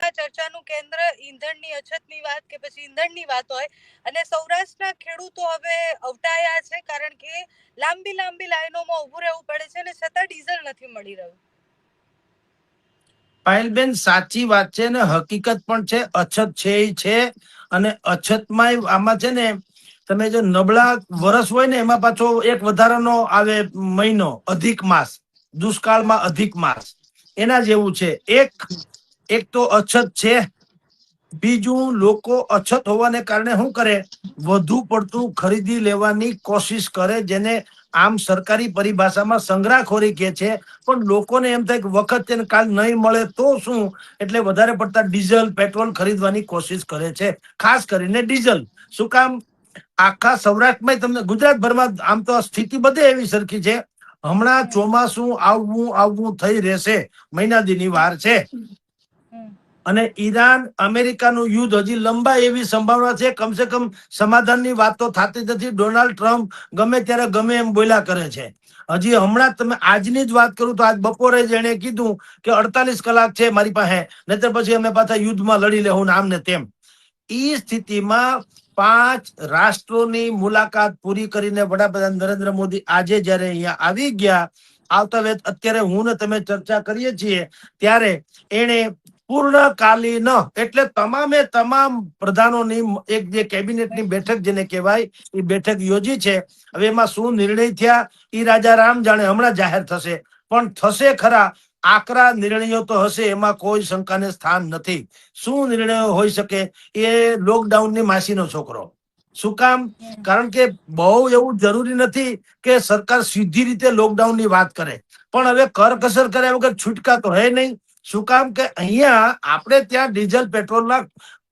ચર્ચાનું કેન્દ્ર ઈંધણની અછતની વાત કે પછી ઈંધણની વાત હોય અને સૌરાષ્ટ્રના ખેડૂતો હવે અવટાયા છે કારણ કે લાંબી લાઈનોમાં ઊભું રહેવું પડે છે અને છતાં ડીઝલ નથી મળી રહ્યું. પાયલબેન સાચી વાત છે ને હકીકત પણ છે, અછત છે અને અછતમાં આમાં છે ને તમે જો નબળા વરસ હોય ને એમાં પાછો એક વધારાનો આવે મહિનો અધિક માસ, દુષ્કાળમાં અધિક માસ, એના જેવું છે. એક તો અછત છે, બીજું લોકો અછત હોવાને કારણે શું કરે, વધુ પડતું ખરીદી લેવાની કોશિશ કરે, જેને આમ સરકારી પરિભાષામાં સંગ્રહખોરી કે છે. પણ લોકોને એમ થાય કે વખત તેને કાલ નહીં મળે તો શું, એટલે વધારે પડતા ડીઝલ પેટ્રોલ ખરીદવાની કોશિશ કરે છે, ખાસ કરીને ડીઝલ. શું કામ? આખા સૌરાષ્ટ્રમાં તમને ગુજરાતભરમાં આમ તો સ્થિતિ બધે એવી સરખી છે. હમણાં ચોમાસું આવવું થઈ રહેશે, મહિના દીની વાર છે. અને ઈરાન અમેરિકાનું યુદ્ધ હજી લંબાય એવી સંભાવના છે. કમસે કમ સમાધાનની વાત તો થતી નથી. ડોનાલ્ડ ટ્રમ્પ ગમે ત્યારે ગમે એમ બોલ્યા કરે છે. હજી હમણાં તમે આજની જ વાત કરું તો આજ બપોરે જ એને કીધું કે 48 કલાક છે મારી પાસે, નહીતર પછી અમે પાછા યુદ્ધમાં લડી લેવું ને આમ ને તેમ. ઈ સ્થિતિમાં 5 રાષ્ટ્રોની મુલાકાત પૂરી કરીને વડાપ્રધાન નરેન્દ્ર મોદી આજે જયારે અહીંયા આવી ગયા, આવતા વેત અત્યારે હું ને તમે ચર્ચા કરીએ છીએ ત્યારે એને પૂર્ણકાલીન એટલે તમામ પ્રધાનોની એક જે કેબિનેટની બેઠક જેને કહેવાય એ બેઠક યોજી છે. હવે એમાં શું નિર્ણય થયા એ રાજા રામ જાણે, હમણાં જાહેર થશે. પણ થશે ખરા, આકરા નિર્ણયો તો હશે, એમાં કોઈ શંકાને સ્થાન નથી. શું નિર્ણયો હોઈ શકે? એ લોકડાઉનની માસીનો છોકરો. શું કામ? કારણ કે બહુ એવું જરૂરી નથી કે સરકાર સીધી રીતે લોકડાઉનની વાત કરે, પણ હવે કરકસર કર્યા વગર છૂટકા તો હે નહીં. શું કામ? કે અહીંયા આપણે ત્યાં ડીઝલ પેટ્રોલના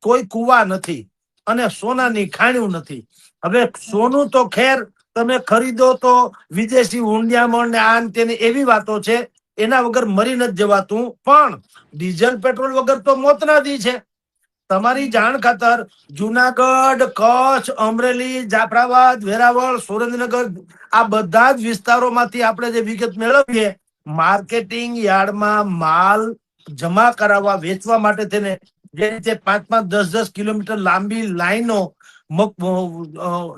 કોઈ કુવા નથી અને સોનાની ખાણ્યું નથી. હવે સોનું તો ખેર તમે ખરીદો તો વિદેશી ઊંડિયામણ ને આન તેની એવી વાતો છે, એના વગર મરી નથી જવાતું. પણ ડીઝલ પેટ્રોલ વગર તો મોતના દી છે. તમારી જાણ ખાતર જુનાગઢ, કચ્છ, અમરેલી, જાફરાબાદ, વેરાવળ, સુરેન્દ્રનગર આ બધા જ વિસ્તારોમાંથી આપણે જે વિગત મેળવીએ, માર્કેટિંગ યાર્ડમાં માલ જમા કરાવવા વેચવા માટે થઈને જે રીતે 5-5, 10-10 કિલોમીટર લાંબી લાઈનો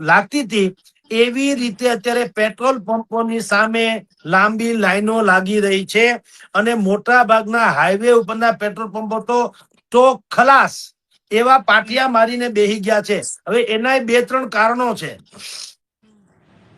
લાગતી હતી, એવી રીતે અત્યારે પેટ્રોલ પંપોની સામે લાંબી લાઈનો લાગી રહી છે. અને મોટા ભાગના હાઈવે ઉપરના પેટ્રોલ પંપો તો ખલાસ એવા પાટિયા મારીને બેહી ગયા છે. હવે એના 2-3 કારણો છે.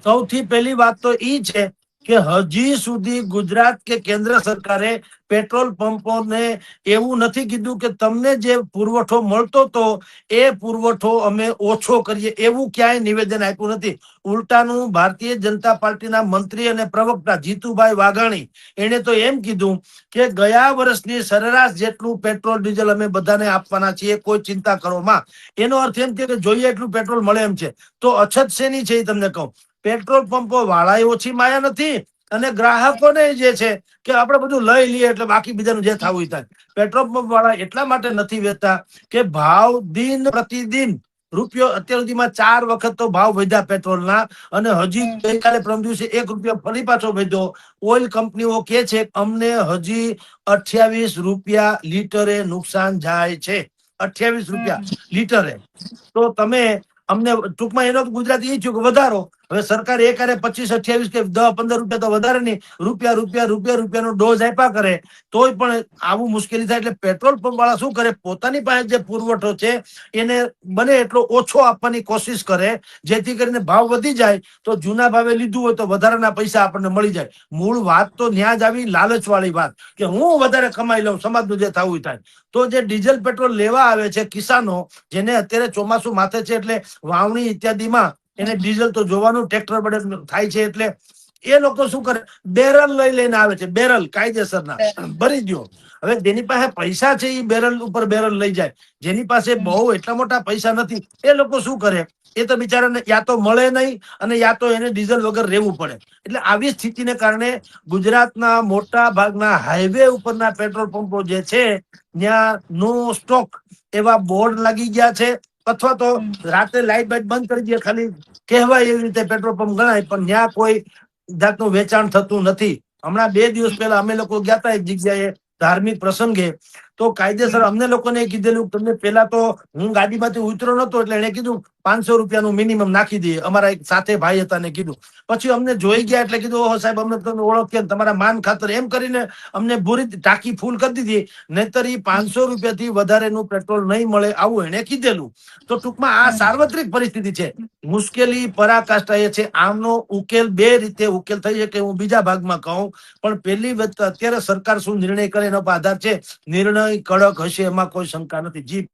સૌથી પહેલી વાત તો ઈ છે કે હજી સુધી ગુજરાત કે કેન્દ્ર સરકારે પેટ્રોલ પંપોને એવું નથી કીધું કે તમને જે પુરવઠો મળતો તો એ પુરવઠો અમે ઓછો કરીએ, એવું ક્યાંય નિવેદન આપ્યું નથી. ઉલટાનું ભારતીય જનતા પાર્ટીના મંત્રી અને પ્રવક્તા જીતુભાઈ વાઘાણી એને તો એમ કીધું કે ગયા વર્ષની સરેરાશ જેટલું પેટ્રોલ ડીઝલ અમે બધાને આપવાના છીએ, કોઈ ચિંતા કરો માં. એનો અર્થ એમ કે જોઈએ એટલું પેટ્રોલ મળે એમ છે. તો અછત શેની છે એ તમને કહું. પેટ્રોલ પંપો વાળાએ ઓછી માયા નથી અને ગ્રાહકોને જે છે કે આપણે બધું લઈ લઈએ એટલે બાકી બીજાનું જે થવું થાય. પેટ્રોલ પંપ વાળા એટલા માટે નથી વેચતા કે ભાવ દિન પ્રતિદિન રૂપિયો, અત્યાર સુધીમાં 4 વખત તો ભાવ વધ્યા પેટ્રોલના, અને હજી ગઈકાલે પરમ દિવસે 1 રૂપિયો ફરી પાછો વધ્યો. ઓઇલ કંપનીઓ કે છે અમને હજી 28 રૂપિયા લીટરે નુકસાન જાય છે. 28 રૂપિયા લીટરે. તો તમે અમને ટૂંકમાં એનો ગુજરાતી એ થયું કે વધારો. હવે સરકાર એકારે 25-28 કે 10-15 રૂપિયા તો વધારે નહીં, રૂપિયાનો ડોઝ આપ્યા કરે તોય પણ આવું મુશ્કેલી થાય. એટલે પેટ્રોલ પંપ વાળા શું કરે, પોતાની પાસે જે પુરવઠો છે એને બને એટલો ઓછો આપવાની કોશિશ કરે, જેથી કરીને ભાવ વધી જાય તો જૂના ભાવે લીધું હોય તો વધારાના પૈસા આપણને મળી જાય. મૂળ વાત તો ન્યા જ આવી, લાલચ વાળી વાત કે હું વધારે કમાઈ લઉં, સમાજનું જે થવું થાય. તો જે ડીઝલ પેટ્રોલ લેવા આવે છે કિસાનો, જેને અત્યારે ચોમાસું માથે છે એટલે વાવણી ઇત્યાદિમાં એને ડીઝલ તો જોવાનું, ટ્રેક્ટર બડે થાય છે, એટલે એ લોકો શું કરે, બેરલ લઈને આવે છે. બેરલ કાયદેસરના ભરી દો. હવે જેની પાસે પૈસા છે એ બેરલ ઉપર બેરલ લઈ જાય. જેની પાસે બહુ એટલા મોટા પૈસા નથી એ લોકો શું કરે, એ તો બિચારાને યા તો મળે નહીં અને યા તો એને ડીઝલ વગર રહેવું પડે. એટલે આવી સ્થિતિને કારણે ગુજરાતના મોટા ભાગના હાઈવે ઉપરના પેટ્રોલ પંપો જે છે ત્યાં નો સ્ટોક એવા બોર્ડ લાગી ગયા છે, અથવા તો રાતે લાઈટ બાઈટ બંધ કરી દે, ખાલી કહેવાય એવી રીતે પેટ્રોલ પંપ ગણાય, પણ ત્યાં કોઈ જાતનું વેચાણ થતું નથી. હમણાં 2 દિવસ પહેલા અમે લોકો ગયા હતા એક જગ્યાએ ધાર્મિક પ્રસંગે, તો કાયદેસર અમને લોકોને કીધેલું તમને પેલા તો હું ગાડીમાંથી ઉતરો નતો એટલે એને કીધું 500 રૂપિયાનું મિનિમમ નાખી દઈએ. અમારા એક સાથે ભાઈ હતા ને કીધું. પછી અમને જોઈ ગયા એટલે કીધું ઓહો સાહેબ અમને તમે ઓળખ્યા તમારા માન ખાતર એમ કરીને અમને પૂરી ટાંકી ફૂલ કરી દીધી. નહીતર 500 રૂપિયાથી વધારેનું પેટ્રોલ નહીં મળે આવું એને કીધેલું. તો ટૂંકમાં આ સાર્વત્રિક પરિસ્થિતિ છે. મુશ્કેલી પરાકાષ્ઠા એ છે. આમનો ઉકેલ બે રીતે ઉકેલ થઈ શકે હું બીજા ભાગમાં કહું, પણ પહેલી વાત અત્યારે સરકાર શું નિર્ણય કરે એનો આધાર છે. નિર્ણય કડક હશે એમાં કોઈ શંકા નથી. જી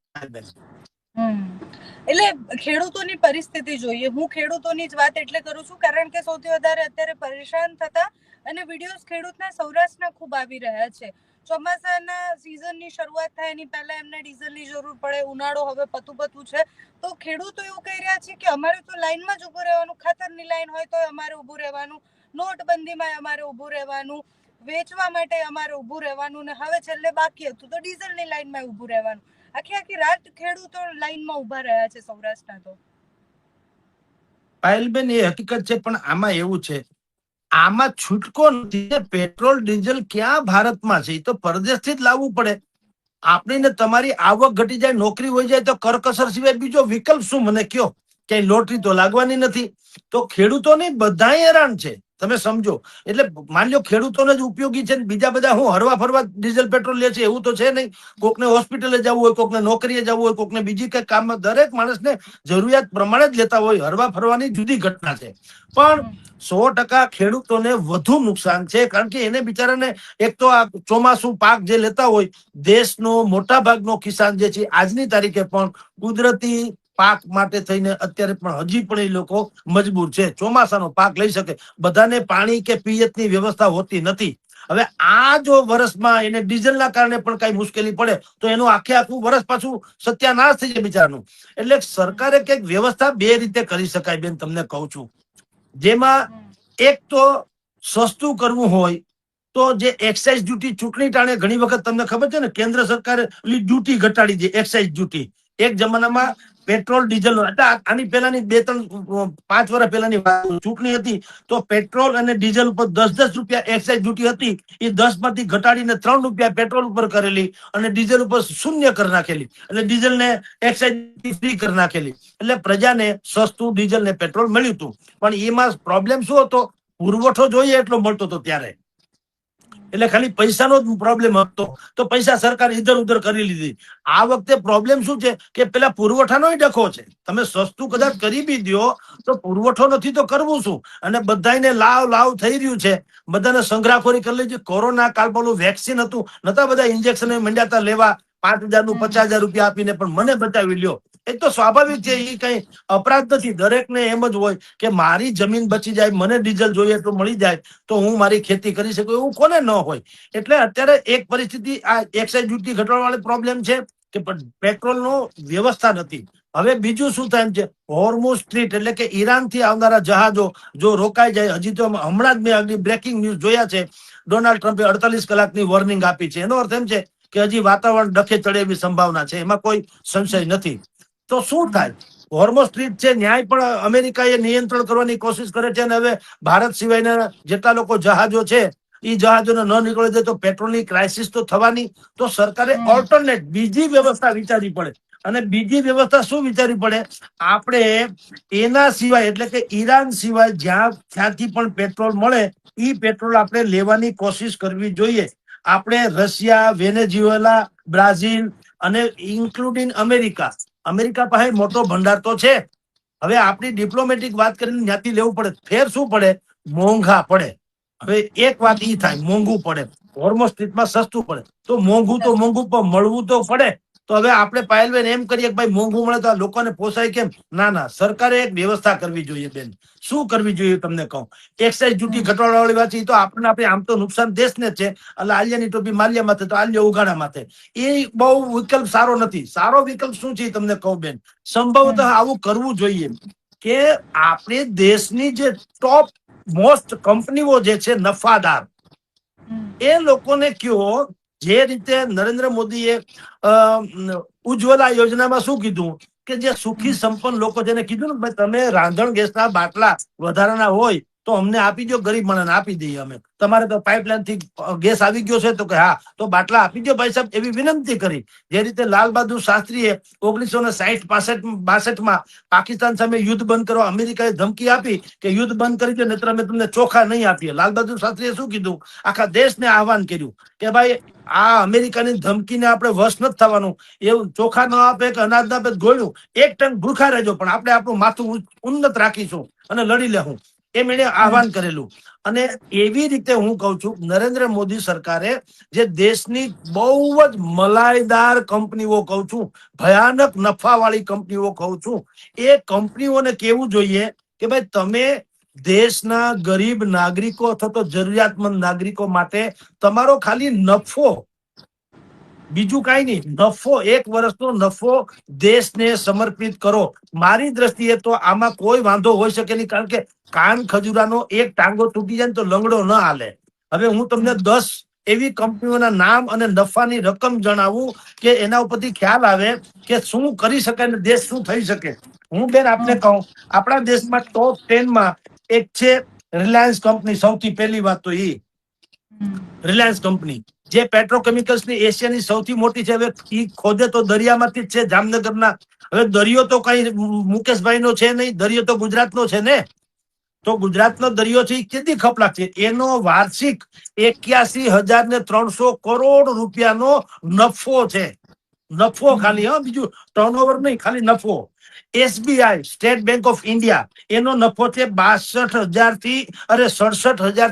એટલે ખેડૂતોની પરિસ્થિતિ જોઈએ. હું ખેડૂતોની જ વાત એટલે કરું છું કારણ કે સૌથી વધારે અત્યારે પરેશાન થતા અને વિડીયોઝ ખેડૂતના સૌરાષ્ટ્રના ખૂબ આવી રહ્યા છે. ચોમાસાના સિઝનની શરૂઆત થાય એની પહેલા એમને ડીઝલની જરૂર પડે. ઉનાળો હવે પતું છે તો ખેડૂતો એવું કહી રહ્યા છે કે અમારે તો લાઈનમાં જ ઊભું રહેવાનું. ખાતરની લાઈન હોય તો અમારે ઊભું રહેવાનું, નોટબંધીમાં અમારે ઊભું રહેવાનું, વેચવા માટે અમારે ઊભું રહેવાનું, ને હવે છેલ્લે બાકી હતું તો ડીઝલની લાઈનમાં ઊભું રહેવાનું. આખી રાત ખેડૂતો લાઈનમાં ઉભા રહ્યા છે સૌરાષ્ટ્રના. તો પાયલબેન એ હકીકત છે, પણ આમાં એવું છે આમાં છૂટકો નથી. પેટ્રોલ ડીઝલ ક્યાં ભારતમાં છે? એ તો પરદેશથી જ લાવવું પડે. આપણી ને તમારી આવક ઘટી જાય, નોકરી હોય જાય તો કરકસર સિવાય બીજો વિકલ્પ શું મને કયો? ક્યાંય લોટરી તો લાગવાની નથી. તો ખેડૂતોને બધા હેરાન છે, તમે સમજો. એટલે માની લો ખેડૂતોને જ ઉપયોગી છે, બીજા બધા હું હરવા ફરવા ડીઝલ પેટ્રોલ લે છે એવું તો છે નહીં. કોકને હોસ્પિટલે જવું હોય, કોકને નોકરીએ જવું હોય, કોકને બીજી કઈ કામમાં, દરેક માણસને જરૂરિયાત પ્રમાણે જ લેતા હોય. હરવા ફરવાની જુદી ઘટના છે. પણ 100% ખેડૂતોને વધુ નુકસાન છે, કારણ કે એને બિચારાને એક તો આ ચોમાસું પાક જે લેતા હોય, દેશનો મોટા ભાગનો કિસાન જે છે આજની તારીખે પણ કુદરતી પાક માટે થઈને અત્યારે પણ હજી પણ એ લોકો મજબૂર છે. ચોમાસાનો પાક લઈ શકે, બધાને પાણી કે પિયતની વ્યવસ્થા હોતી નથી. હવે આ જો વર્ષમાં એને ડીઝલના કારણે પણ કઈ મુશ્કેલી પડે તો એનું આખું વર્ષ પાછું સત્યાનાશ થઈ જાય બિચારાનું. એટલે સરકારે કઈક વ્યવસ્થા બે રીતે કરી શકાય બેન, તમને કહું છું. જેમાં એક તો સસ્તું કરવું હોય તો જે એક્સાઇઝ ડ્યુટી ચૂંટણી ટાણે ઘણી વખત તમને ખબર છે ને, કેન્દ્ર સરકારે ડ્યુટી ઘટાડી દે, એક્સાઇઝ ડ્યુટી. એક જમાનામાં પેટ્રોલ ડીઝલ, આની પહેલાની 2-3-5 વર્ષ પહેલાની ચૂંટણી હતી તો પેટ્રોલ અને ડીઝલ ઉપર 10-10 રૂપિયા એક્સાઇઝ ડ્યુટી હતી. એ 10 માંથી ઘટાડીને 3 રૂપિયા પેટ્રોલ ઉપર કરેલી અને ડીઝલ ઉપર શૂન્ય કરી નાખેલી. એટલે ડીઝલ ને એક્સાઇઝ ફ્રી કરી નાખેલી. એટલે પ્રજાને સસ્તું ડીઝલ ને પેટ્રોલ મળ્યું હતું. પણ એમાં પ્રોબ્લેમ શું હતો? પુરવઠો જોઈએ એટલો મળતો હતો ત્યારે. એટલે ખાલી પૈસાનો જ પ્રોબ્લેમ હતો તો પૈસા સરકાર ઇધર ઉધર કરી લીધી. આ વખતે પ્રોબ્લેમ શું છે કે પેલા પુરવઠાનો ડખો છે. તમે સસ્તું કદાચ કરી બી દો તો પુરવઠો નથી તો કરવું શું? અને બધાને લાવ થઈ રહ્યું છે. બધાને સંગ્રહખોરી કરી લીધી. કોરોના કાળ પેલું વેક્સિન હતું, નતા બધા ઇન્જેક્શન મંડ્યાતા લેવા 5,000 નું 50,000 રૂપિયા આપીને, પણ મને બતાવી લ્યો. એ તો સ્વાભાવિક છે, એ કઈ અપરાધ નથી. દરેકને એમ જ હોય કે મારી જમીન બચી જાય, મને ડીઝલ જોઈએ એટલું મળી જાય તો હું મારી ખેતી કરી શકું, એવું કોને ન હોય. એટલે અત્યારે એક પરિસ્થિતિ આ એક્સાઇઝ ડ્યુટી ઘટાડવાવાળી પ્રોબ્લેમ છે કે પેટ્રોલ નો વ્યવસ્થા નથી. હવે બીજું શું થાય છે, હોર્મુઝ સ્ટ્રીટ એટલે કે ઈરાન થી આવનારા જહાજો જો રોકાઈ જાય, હજી તો હમણાં જ મેં બ્રેકિંગ ન્યૂઝ જોયા છે, ડોનાલ્ડ ટ્રમ્પે 48 કલાકની વોર્નિંગ આપી છે. એનો અર્થ એમ છે કે હજી વાતાવરણ ડખે ચડે એવી સંભાવના છે, એમાં કોઈ સંશય નથી. તો શું થાય? હોર્મુઝ સ્ટ્રીટ છે, ન્યાય પણ અમેરિકાએ નિયંત્રણ કરવાની કોશિશ કરે છે. અને હવે ભારત સિવાયના જેટલા લોકો જહાજો છે એ જહાજોને ન નીકળે દે તો પેટ્રોલની ક્રાઇસિસ તો થવાની. તો સરકારે ઓલ્ટરનેટ બીજી વ્યવસ્થા વિચારવી પડે. અને બીજી વ્યવસ્થા શું વિચારવી પડે? આપણે એના સિવાય એટલે કે ઈરાન સિવાય જ્યાંથી પણ પેટ્રોલ મળે એ પેટ્રોલ આપણે લેવાની કોશિશ કરવી જોઈએ. આપણે રશિયા, વેનેઝુએલા, બ્રાઝિલ અને ઇન્ક્લુડિંગ અમેરિકા પાસે મોટો ભંડાર તો છે. હવે આપણી ડિપ્લોમેટિક વાત કરીને ત્યાંથી લેવું પડે. ફેર શું પડે? મોંઘા પડે. હવે એક વાત ઈ થાય, મોંઘું પડે. હોર્મુઝ સ્ટ્રીટમાં સસ્તું પડે તો મોંઘું પણ મળવું તો પડે. તો હવે આપણે પાયલબેન એમ કરીએ કે ભાઈ મોંઘું મળે તો આ લોકોને પોસાય કેમ? ના, સરકારે એક વ્યવસ્થા કરવી જોઈએ બેન. શું કરવી જોઈએ તમને કહું. એક્સાઇઝ ડ્યુટી ઘટાડવાવાળી વાત છે તો આપણે આમ તો નુકસાન દેશને જ છે. એટલે આલિયાની ટોપી માલિયા માથે તો આલિયા ઉગાડા માથે, એ બહુ વિકલ્પ સારો નથી. સારો વિકલ્પ શું છે તમને કહું બેન, સંભવતઃ આવું કરવું જોઈએ કે આપણે દેશની જે ટોપ મોસ્ટ કંપનીઓ જે છે નફાદાર, એ લોકોને કયો, જે રીતે નરેન્દ્ર મોદીએ ઉજ્જવલા યોજનામાં શું કીધું કે જે સુખી સંપન્ન લોકો જેને કીધું ને ભાઈ તમે રાંધણ ગેસના બાટલા વધારાના હોય તો અમને આપી દો, ગરીબ માણસને આપી દઈએ અમે. તમારે તો પાઇપલાઇન થી ગેસ આવી ગયો છે તો કે હા, તો બાટલા આપી દો ભાઈ સાહેબ, એવી વિનંતી કરી. જે રીતે લાલ બહાદુર શાસ્ત્રીએ 1960-62માં પાકિસ્તાન સામે યુદ્ધ બંધ કરવા અમેરિકાએ ધમકી આપી કે યુદ્ધ બંધ કરી દો નહીતર અમે તમને ચોખા નહીં આપીએ. લાલ બહાદુર શાસ્ત્રીએ શું કીધું? આખા દેશને આહવાન કર્યું કે ભાઈ આ અમેરિકાની ધમકીને આપણે વશ નથી થવાનું. એવું ચોખા ન આપે કે અનાજ ના આપે, ગોળ્યું એક ટંક ભૂખા રહેજો પણ આપણે આપણું માથું ઉન્નત રાખીશું અને લડી લેવું, એમ એને આહવાન કરેલું. અને એવી રીતે હું કઉ છું, નરેન્દ્ર મોદી સરકારે જે દેશની બહુ જ મલાઈદાર કંપનીઓ કઉ છું, ભયાનક નફાવાળી કંપનીઓ કઉ છું, એ કંપનીઓને કેવું જોઈએ કે ભાઈ તમે દેશના ગરીબ નાગરિકો અથવા તો જરૂરિયાતમંદ નાગરિકો માટે તમારો ખાલી નફો, બીજું કઈ નહીં, નફો, 1 વર્ષનો નફો દેશને સમર્પિત કરો. મારી દ્રષ્ટિએ તો આમાં કોઈ વાંધો હોઈ શકે નહીં, કારણ કે કાન ખજૂરાનો એક ટાંગો તૂટી જાય તો લંગડો ન હાલે. હવે હું તમને 10 એવી કંપનીઓના નામ અને નફાની રકમ જણાવું કે એના ઉપરથી ખ્યાલ આવે કે શું કરી શકાય ને દેશ શું થઈ શકે. હું બેન આપને કહું, આપણા દેશમાં ટોપ 10માં એક છે રિલાયન્સ કંપની. સૌથી પહેલી વાત તો એ રિલાયન્સ કંપની, જે પેટ્રોકેમિકલ્સ ની એશિયાની સૌથી મોટી છે. હવે ઈ ખોદે તો દરિયામાંથી જ છે, જામનગરના. હવે દરિયો તો કઈ મુકેશભાઈ નો છે નહીં, દરિયો તો ગુજરાતનો છે ને. તો ગુજરાતનો દરિયો છે એ કેટલી ખપલાક છે, એનો વાર્ષિક 81,300 કરોડ રૂપિયાનો નફો છે. નફો ખાલી, હા, બીજું ટર્નઓવર નહીં, ખાલી નફો. SBI, state bank of India, એનો નફો છે 67,000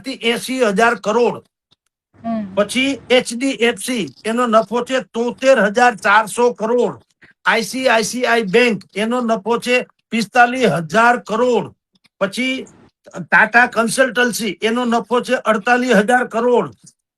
થી 80,000 કરોડ. પછી એચડીએફસી, એનો નફો છે 73,400 કરોડ. આઈસીઆઈસીઆઈ બેંક, એનો નફો છે 45,000 કરોડ. પછી ટાટા કન્સલ્ટન્સી, એનો નફો છે 48,000 કરોડ.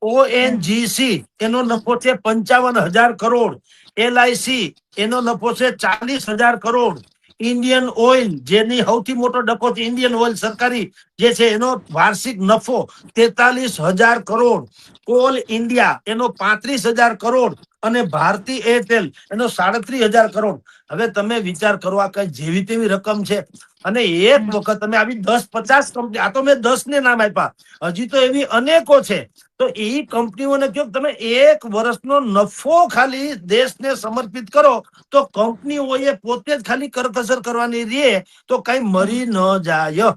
ઓએનજીસી, એનો નફો છે 55,000 કરોડ. એલઆઈસી, એનો નફો છે 40,000 કરોડ. ઇન્ડિયન ઓઇલ, જેની સૌથી મોટો ડકો છે ઇન્ડિયન ઓઇલ સરકારી જે છે, એનો વાર્ષિક નફો 43,000 કરોડ. કોલ ઇન્ડિયા, એનો 35,000 કરોડ. અને ભારતી એરટેલ, એનો 37,000 કરોડ. હવે તમે વિચાર કરો, આ કઈ જેવી તેવી રકમ છે. અને એક વખત તમે આવી 10-50 કંપની, આ તો મેં 10 ને નામ આપ્યા, હજી તો એવી અનેકો છે. તો એ કંપનીઓને કહો તમે 1 વર્ષનો નફો ખાલી દેશને સમર્પિત કરો, તો કંપનીઓએ પોતે જ ખાલી કરકસર કરવાની રહે તો કઈ મરી ન જાય.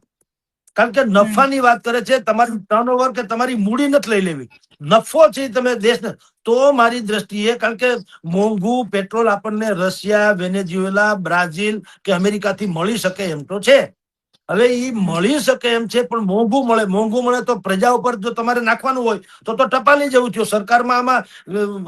કારણ કે નફાની વાત કરે છે, તમારી ટર્નઓવર કે તમારી મૂડી નથી લઈ લેવી, નફો છે તમે દેશને. તો મારી દ્રષ્ટિએ, કારણ કે મોંઘું પેટ્રોલ આપણને રશિયા, વેનેઝુએલા, બ્રાઝિલ કે અમેરિકાથી મળી શકે એમ તો છે. હવે એ મળી શકે એમ છે પણ મોંઘું મળે. મોંઘું મળે તો પ્રજા ઉપર જો તમારે નાખવાનું હોય તો ટપાલી જવું થયું. સરકારમાં આમાં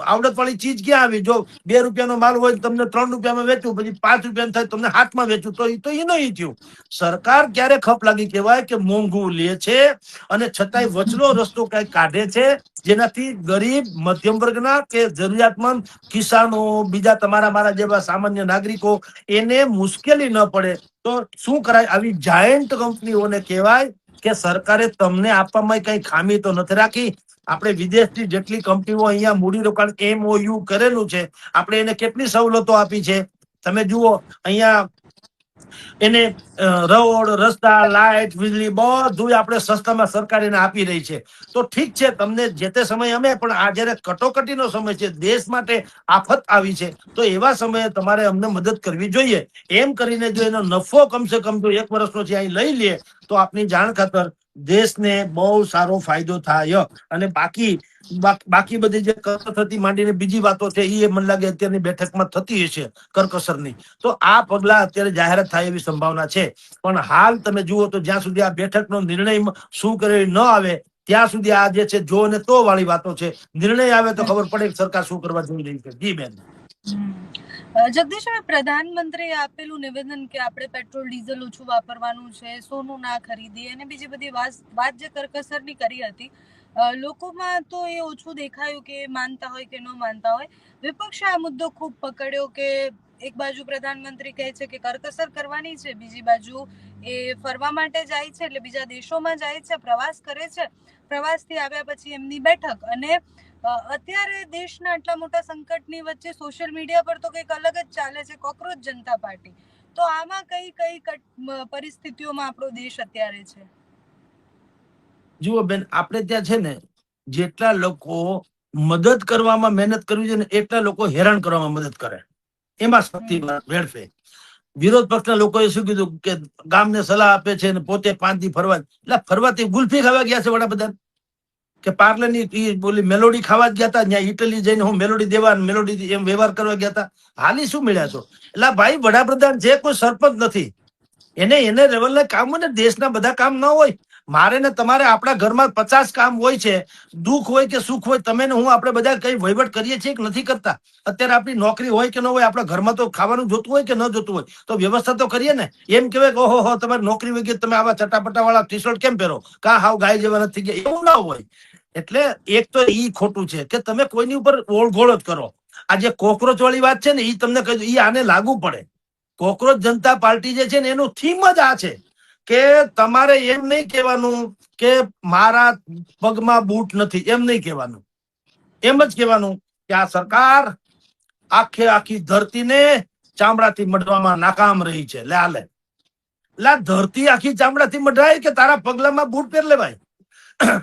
આવડત વાળી ચીજ ક્યાં આવી? જો 2 રૂપિયાનો માલ હોય તમને 3 રૂપિયામાં વેચવું, પછી 5 રૂપિયા થાય તમને 7માં વેચવું, તો એ નહીં થયું. સરકાર ક્યારે ખપ લાગી કહેવાય કે મોંઘું લે છે અને છતાંય વચલો રસ્તો કઈ કાઢે છે, જેનાથી ગરીબ, મધ્યમ વર્ગના કે જરૂરિયાતમંદ કિસાનો, બીજા તમારા મારા જેવા સામાન્ય નાગરિકો, એને મુશ્કેલી ન પડે. તો શું કરાય? આવી જાયન્ટ કંપનીઓને કહેવાય કે સરકારે તમને આપવામાં કઈ ખામી તો નથી રાખી. આપણે વિદેશથી જેટલી કંપનીઓ અહીંયા મૂડીરોકાણ MOU કરેલું છે, આપણે એને કેટલી સવલતો આપી છે. તમે જુઓ, અહીંયા એને રોડ, રસ્તા, લાઇટ, વીજળી બધું આપણે સસ્તામાં સરકાર એને આપી રહી છે. તો ઠીક છે, તમને જે તે સમય અમે, પણ આ જયારે કટોકટીનો સમય છે, દેશ માટે આફત આવી છે, તો એવા સમયે તમારે અમને મદદ કરવી જોઈએ. એમ કરીને જો એનો નફો કમસે કમ જો 1 વર્ષનો છે અહીં લઈ લે તો આપની જાણ ખાતર દેશને બહુ સારો ફાયદો થાય. અને બાકી બધી જે કરકસરથી માંડીને બીજી વાતો છે, એ મને લાગે અત્યારની બેઠકમાં થતી હશે કરકસરની. તો આ પગલા અત્યારે જાહેરાત થાય એવી સંભાવના છે. પણ હાલ તમે જુઓ તો જ્યાં સુધી આ બેઠકનો નિર્ણય શું કરે ન આવે ત્યાં સુધી આ જે છે જો ને તો વાળી વાતો છે. નિર્ણય આવે તો ખબર પડે કે સરકાર શું કરવા જઈ રહી છે. જી બેન. જગદીશભાઈ, પ્રધાનમંત્રીએ આપેલું નિવેદન કે આપણે પેટ્રોલ ડીઝલ ઓછું વાપરવાનું છે, સોનું ના ખરીદીએ, અને બીજી બધી વાત જે કરકસરની કરી હતી, લોકોમાં તો એ ઓછું દેખાયું કે માનતા હોય કે ન માનતા હોય. વિપક્ષે આ મુદ્દો ખૂબ પકડ્યો કે એક બાજુ પ્રધાનમંત્રી કહે છે કે કરકસર કરવાની છે, બીજી બાજુ એ ફરવા માટે જાય છે, એટલે બીજા દેશોમાં જાય છે, પ્રવાસ કરે છે, પ્રવાસથી આવ્યા પછી એમની બેઠક. અને અત્યારે દેશના આટલા મોટા સંકટની વચ્ચે સોશિયલ મીડિયા પર તો કંઈક અલગ જ ચાલે છે, કોકરોચ જનતા પાર્ટી. તો આમાં કઈ પરિસ્થિતિઓમાં આપણો દેશ અત્યારે છે? જુઓ બેન, આપણે ત્યાં છે ને જેટલા લોકો મદદ કરવામાં મહેનત કરવી છે ને એટલા લોકો હેરાન કરવામાં મદદ કરે, એમાં શક્તિ વેડફે. વિરોધ પક્ષના લોકોએ શું કીધું કે ગામને સલાહ આપે છે ને પોતે 5 દી ફરવા, એટલે ફરવાથી ગુલ્ફી ખાવા ગયા છે વડાપ્રધાન કે પાર્લરની બોલી મેલોડી ખાવા જ ગયા હતા? ત્યાં ઇટલી જઈને હું મેલોડી દેવા મેલોડી એમ વ્યવહાર કરવા ગયા હતા? હાલી શું મળ્યા છો? એટલે ભાઈ વડાપ્રધાન છે, કોઈ સરપંચ નથી. એને લેવલના કામ હોય ને, દેશના બધા કામ ન હોય. મારે ને તમારે આપણા ઘરમાં 50 કામ હોય છે, દુઃખ હોય કે સુખ હોય, તમે ને હું આપણે બધા કઈ વહીવટ કરીએ છીએ કે નથી કરતા? અત્યારે આપણી નોકરી હોય કે ન હોય, આપણા ઘરમાં તો ખાવાનું જોતું હોય કે ન જોતું હોય, તો વ્યવસ્થા તો કરીએ ને. એમ કહેવાય કે ઓહો તમારી નોકરી હોય કે તમે આવા ચટાપટા વાળા ટી શર્ટ કેમ પહેરો, કા હાવ ગાય જેવા નથી ગયા, એવું ના હોય. એટલે એક તો ઈ ખોટું છે કે તમે કોઈની ઉપર ઓળઘોળ જ કરો. આ જે કોકરોચ વાળી વાત છે ને, ઈ તમને કહ્યું, ઈ આને લાગુ પડે. કોકરોચ જનતા પાર્ટી જે છે ને એનું થીમ જ આ છે કે તમારે એમ નહીં કહેવાનું કે મારા પગમાં બૂટ નથી, એમ નહીં કહેવાનું. એમ જ કહેવાનું કે આ સરકાર આખી ધરતીને ચામડાથી મઢવામાં નાકામ રહી છે. લે હાલે, લા ધરતી આખી ચામડાથી મઢાય કે તારા પગલામાં બૂટ પહેર લેવાય?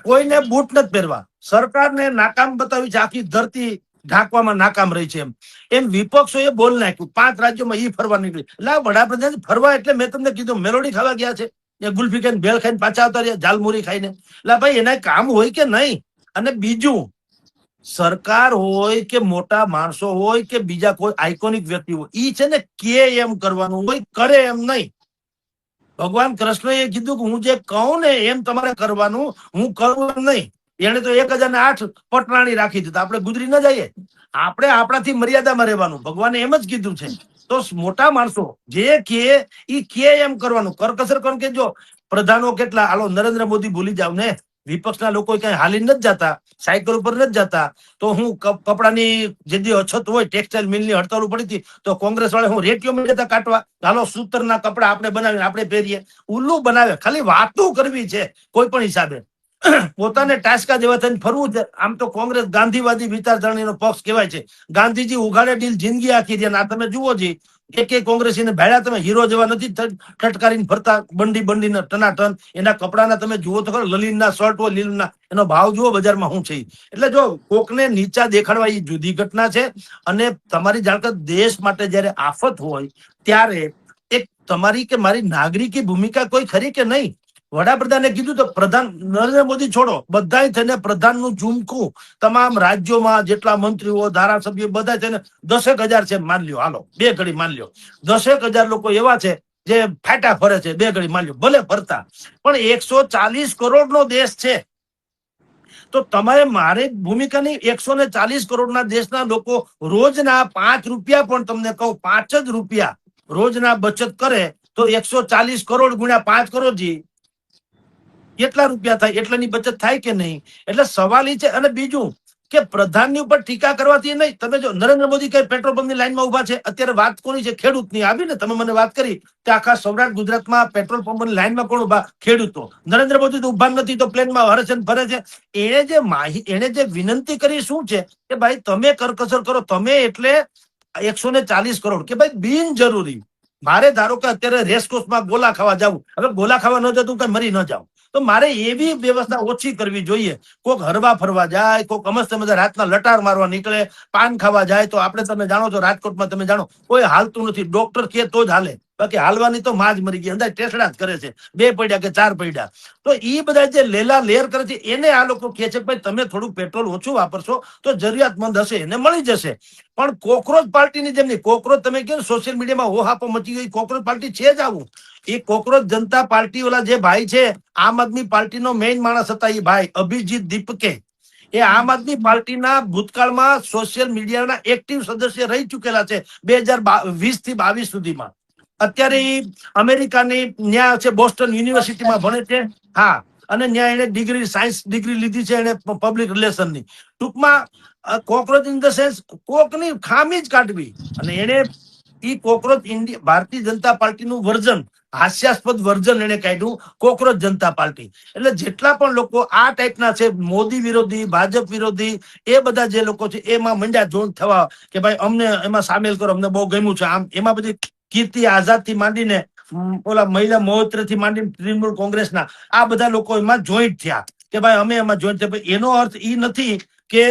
કોઈને બૂટ નથી પહેરવા. સરકારને નાકામ બતાવી છે, આખી ધરતી ઢાંકવામાં નાકામ રહી છે. એમ વિપક્ષોએ બોલ નાખ્યું. 5 રાજ્યોમાં ઈ ફરવા નીકળી. એટલે વડાપ્રધાન ફરવા એટલે મેં તમને કીધું મેલોડી ખાવા ગયા છે, એ ગુલ્ફી ખાઈને ભેળ ખાઈને પાછા આવતા રહ્યા, ઝાલમુરી ખાઈને. એટલે ભાઈ એના કામ હોય કે નહીં? અને બીજું, સરકાર હોય કે મોટા માણસો હોય કે બીજા કોઈ આઇકોનિક વ્યક્તિ હોય, ઈ છે ને કે એમ કરવાનું હોય, કરે એમ નહીં. ભગવાન કૃષ્ણએ કીધું કે હું જે કહું ને એમ તમારે કરવાનું, હું કરું એમ નહીં. એને તો 1008 પટરાણી રાખી દીધા. આપણે ગુજરી ન જઈએ, આપણે આપણાથી મર્યાદામાં રહેવાનું, ભગવાને એમ જ કીધું છે. તો મોટા માણસો જે કે ઈ કે એમ કરવાનું, કરકસર કોણ કે જો પ્રધાનો કેટલા, હાલો નરેન્દ્ર મોદી ભૂલી જાવ ને, વિપક્ષના લોકો કઈ હાલી નથી જતા, સાયકલ ઉપર નથી જતા, તો હું કપડાની જે અછત હોય, ટેક્સટાઇલ મિલની હડતાલ પડી હતી, તો કોંગ્રેસ વાળા હું રેટીઓ માં જતા કાઢવા, હાલો સૂતરના કપડા આપણે બનાવીને આપણે પહેરીએ. ઉલ્લુ બનાવે, ખાલી વાતો કરવી છે કોઈ પણ હિસાબે. પોતાને ટાસ્કા જેવા થઈને ફરવું છે. આમ તો કોંગ્રેસ ગાંધીવાદી વિચારસરણીનો પક્ષ કહેવાય છે. ગાંધીજી ઉઘાડે ડીલ જિંદગી આખી છે. આ તમે જુઓ જી, એક કોંગ્રેસીને ભેળા તમે હીરો જેવા નથી ઠટકારીને ફરતા, બંડી ટનાટન. એના કપડાના તમે જુઓ તો ખરો, લલીનના શર્ટ હોય લીલના, એનો ભાવ જુઓ બજારમાં શું છે. એટલે જો કોકને નીચા દેખાડવા એ જુદી ઘટના છે. અને તમારી જાણકાર દેશ માટે જયારે આફત હોય ત્યારે એક તમારી કે મારી નાગરિકી ભૂમિકા કોઈ ખરી કે નહીં? વડાપ્રધાને કીધું તો પ્રધાન નરેન્દ્ર મોદી છોડો, બધા થઈને પ્રધાનનું ઝુમખું તમામ રાજ્યોમાં જેટલા મંત્રીઓ ધારાસભ્યો બધા થઈને 10,000 છે. માન લ્યો, હાલો 2 ઘડી માન લ્યો 10,000 લોકો એવા છે જે ફાટા ફરે છે. 2 ઘડી માન લ્યો, ભલે ફરતા, પણ 140 કરોડ નો દેશ છે. તો તમારે મારે ભૂમિકા નહીં. 140 કરોડના દેશના લોકો રોજના 5 રૂપિયા પણ, તમને કહું 5 જ રૂપિયા રોજના બચત કરે તો 140 કરોડ ગુણ્યા 5 કરોડજી કેટલા રૂપિયા થાય? એટલાની બચત થાય કે નહીં? એટલે સવાલ એ છે. અને બીજું કે પ્રધાનની ઉપર ટીકા કરવાથી નહીં. તમે જો નરેન્દ્ર મોદી કઈ પેટ્રોલ પંપની લાઈનમાં ઉભા છે, અત્યારે વાત કોની છે? ખેડૂતની આવી ને, તમે મને વાત કરી કે આખા સૌરાષ્ટ્ર ગુજરાતમાં પેટ્રોલ પંપની લાઈનમાં કોણ ઉભા? ખેડૂતો. નરેન્દ્ર મોદી તો ઉભા નથી, તો પ્લેનમાં હરસન ફરે છે. એને જે વિનંતી કરી શું છે કે ભાઈ તમે કરકસર કરો. તમે એટલે 140 કરોડ કે ભાઈ બિનજરૂરી. મારે ધારો કે અત્યારે રેસકોર્સમાં ગોલા ખાવા જવું, હવે ગોલા ખાવા ન જતું કઈ મરી ન જાવ, તો મારે એવી વ્યવસ્થા ઓછી કરવી જોઈએ. કોક હરવા ફરવા જાય, કોક અમસ્ત મજા રાતના લટાર મારવા નીકળે, પાન ખાવા જાય, તો આપણે તમે જાણો છો રાજકોટમાં તમે જાણો કોઈ હાલતું નથી. ડોક્ટર કે તો જ હાલે, બાકી હાલવાની તો માં જ મરી ગઈ. અંદાજ ટેસડા જ કરે છે, 2 પડ્યા કે 4 પડ્યા. તો એ બધા જે લેલા લેર કરે છે એને આ લોકો કહે છે ભાઈ તમે થોડું પેટ્રોલ ઓછું વાપરશો તો જરૂરિયાતમંદ હશે એને મળી જશે. પણ કોકરોચ પાર્ટીની જેમ નહીં. કોકરોચ તમે કહો સોશિયલ મીડિયામાં હોહાપો મચી ગઈ, કોકરોચ પાર્ટી છે જ આવું. એ કોકરોચ જનતા પાર્ટી વાળા જે ભાઈ છે, આમ આદમી પાર્ટીનો મેઇન માણસ હતા એ ભાઈ અભિજીત દીપકે, એ આમ આદમી પાર્ટીના ભૂતકાળમાં સોશિયલ મીડિયાના એક્ટિવ સદસ્ય રહી ચુકેલા છે 2020 થી 22 સુધીમાં. અત્યારે એ અમેરિકાની ન્યા છે, બોસ્ટન યુનિવર્સિટીમાં ભણે છે. હા, અને ન્યા એને ડિગ્રી, સાયન્સ ડિગ્રી લીધી છે એને પબ્લિક રિલેશનની. ટૂંકમાં કોકરોચ ઇન ધ સેન્સ કોકની ખામી જ કાઢવી. અને એને ઈ કોકરોચ ઇન્ડિયા ભારતીય જનતા પાર્ટીનું વર્ઝન, હાસ્યાસ્પદ વર્ઝન એને કાઢ્યું, કોકરોચ જનતા પાર્ટી. એટલે જેટલા પણ લોકો આ ટાઈપના છે, મોદી વિરોધી, ભાજપ વિરોધી, એ બધા જે લોકો છે એમાં મંડ્યા જોન થવા કે ભાઈ અમને એમાં સામેલ કરો, અમને બહુ ગમ્યું છે. આમ એમાં બધી કીર્તિ આઝાદ થી માંડીને ઓલા મહિલા મહોત્સવ થી માંડીને તૃણમૂલ કોંગ્રેસના આ બધા લોકો એમાં જોઈન્ટ થયા કે ભાઈ અમે એમાં જોઈન્ટ છે. એનો અર્થ એ નથી કે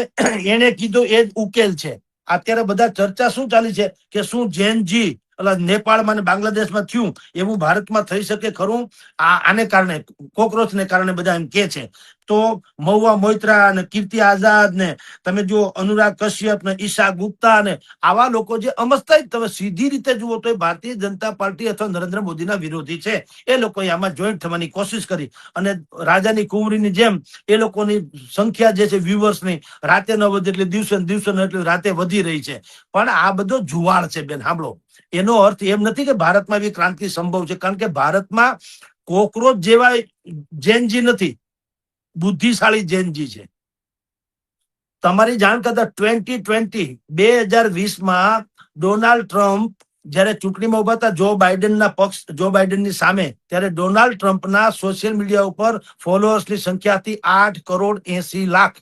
એને કીધું એ જ ઉકેલ છે. અત્યારે બધા ચર્ચા શું ચાલી છે કે શું જેનજી નેપાળમાં અને બાંગ્લાદેશમાં થયું એવું ભારતમાં થઈ શકે ખરું? આને કારણે કોકરોચને કારણે બધા એમ કે છે. તો મહુવા મોઇત્રા અને કીર્તિ આઝાદ ને તમે જુઓ અનુરાગ કશ્યપ ને ઈશા ગુપ્તા ને આવા લોકો જે અમસ્તા તમે સીધી રીતે જુઓ તો ભારતીય જનતા પાર્ટી અથવા નરેન્દ્ર મોદીના વિરોધી છે. એ લોકોએ આમાં જોઈન્ટ થવાની કોશિશ કરી અને રાજાની કુંવરીની જેમ એ લોકોની સંખ્યા જે છે વ્યુઅર્સની રાતે ન વધે એટલે દિવસે એટલે રાતે વધી રહી છે. પણ આ બધો જુવાળ છે બેન. સાંભળો, એનો અર્થ એમ નથી કે ભારતમાં એવી ક્રાંતિ સંભવ છે, કારણ કે ભારતમાં કોકરોચ જેવા જેનજી નથી, બુદ્ધિશાળી જેનજી છે. તમારી જાણ કરતા 2020 ડોનાલ્ડ ટ્રમ્પ જયારે ચૂંટણીમાં ઉભા હતા જો બાઇડનની સામે, ત્યારે ડોનાલ્ડ ટ્રમ્પના સોશિયલ મીડિયા ઉપર ફોલોઅર્સની સંખ્યા હતી 8,80,00,000.